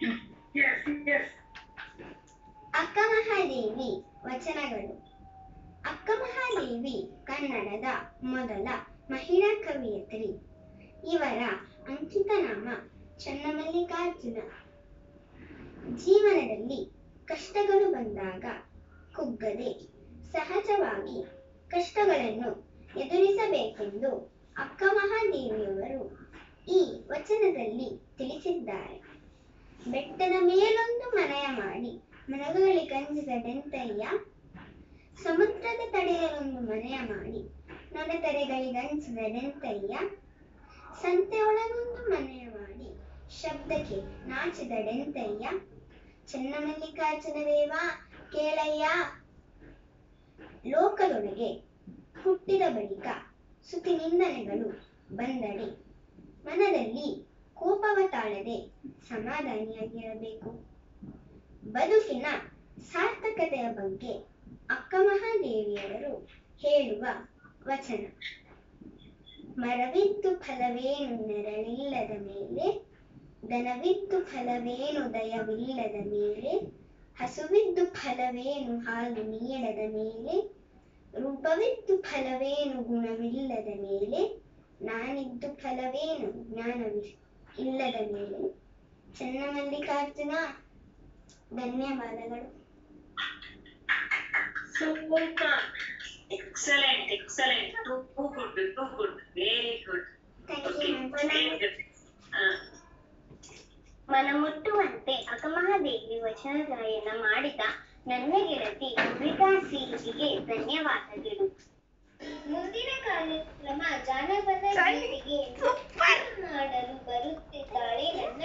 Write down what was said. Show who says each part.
Speaker 1: Yes, yes.
Speaker 2: Akkamahadevi ವಚನಗಳು. ಅಕ್ಕಮಹಾದೇವಿ ಕನ್ನಡದ ಮೊದಲ ಮಹಿಳಾ ಕವಿಯತ್ರಿ. ಇವರ ಅಂಕಿತ ನಾಮ ಚನ್ನಮಲ್ಲಿಕಾರ್ಜುನ. ಜೀವನದಲ್ಲಿ ಕಷ್ಟಗಳು ಬಂದಾಗ ಕುಗ್ಗದೆ ಸಹಜವಾಗಿ ಕಷ್ಟಗಳನ್ನು ಎದುರಿಸಬೇಕೆಂದು ಅಕ್ಕಮಹಾದೇವಿಯವರು ಈ ವಚನದಲ್ಲಿ ತಿಳಿಸಿದ್ದಾರೆ. ಬೆಟ್ಟದ ಮೇಲೊಂದು ಮನೆಯ ಮಾಡಿ ಮನಗಳಿಗಂಜಿಸದೆಂತಯ್ಯ, ಸಮುದ್ರದ ತಡೆಯಲೊಂದು ಮನೆಯ ಮಾಡಿ ನೊಣತೆರೆಗಳಿಗಂಜಿಸದೆಂತಯ್ಯ, ಸಂತೆಯೊಳಗೊಂದು ಮನೆಯ ಮಾಡಿ ಶಬ್ದಕ್ಕೆ ನಾಚಿದಡೆಂತಯ್ಯ, ಚನ್ನಮಲ್ಲಿಕಾರ್ಜುನ ದೇವ ಕೇಳಯ್ಯ. ಲೋಕದೊಳಗೆ ಹುಟ್ಟಿದ ಬಳಿಕ ಸುತಿ ನಿಂದನೆಗಳು ಬಂದಡೆ ಮನದಲ್ಲಿ ಕೋಪವ ತಾಳದೆ ಸಮಾಧಾನಿಯಾಗಿರಬೇಕು. ಬದುಕಿನ ಸಾರ್ಥಕತೆಯ ಬಗ್ಗೆ ಅಕ್ಕಮಹಾದೇವಿಯವರು ಹೇಳುವ ವಚನ. ಮರವಿದ್ದು ಫಲವೇನು ನೆರಳಿಲ್ಲದ ಮೇಲೆ, ದನವಿದ್ದು ಫಲವೇನು ದಯವಿಲ್ಲದ ಮೇಲೆ, ಹಸುವಿದ್ದು ಫಲವೇನು ಹಾಲು ನೀಡದ ಮೇಲೆ, ರೂಪವಿದ್ದು ಫಲವೇನು ಗುಣವಿಲ್ಲದ ಮೇಲೆ, ನಾನಿದ್ದು ಫಲವೇನು ಜ್ಞಾನವಿಲ್ಲದ ಮೇಲೆ. ಚನ್ನಮಲ್ಲಿಕಾರ್ಜುನ. ಧನ್ಯವಾದಗಳು.
Speaker 1: Super. Excellent, excellent. Too good, too good. Very good.
Speaker 2: Thank
Speaker 1: Okay.
Speaker 2: you.
Speaker 1: Very good.
Speaker 2: ಮನಮುಟ್ಟುವಂತೆ Akkamahadevi ವಚನ ಗಾಯನ ಮಾಡಿದ ನನ್ನ ಗೆಳತಿ ಅಮೃತಾ ಸಿಗೆ ಧನ್ಯವಾದಗಳು. ಮುಂದಿನ ಕಾರ್ಯಕ್ರಮ ಜಾನಪದ ಗೀತೆಗೆ ಮಾಡಲು ಬರುತ್ತಿದ್ದಾಳೆ ನನ್ನ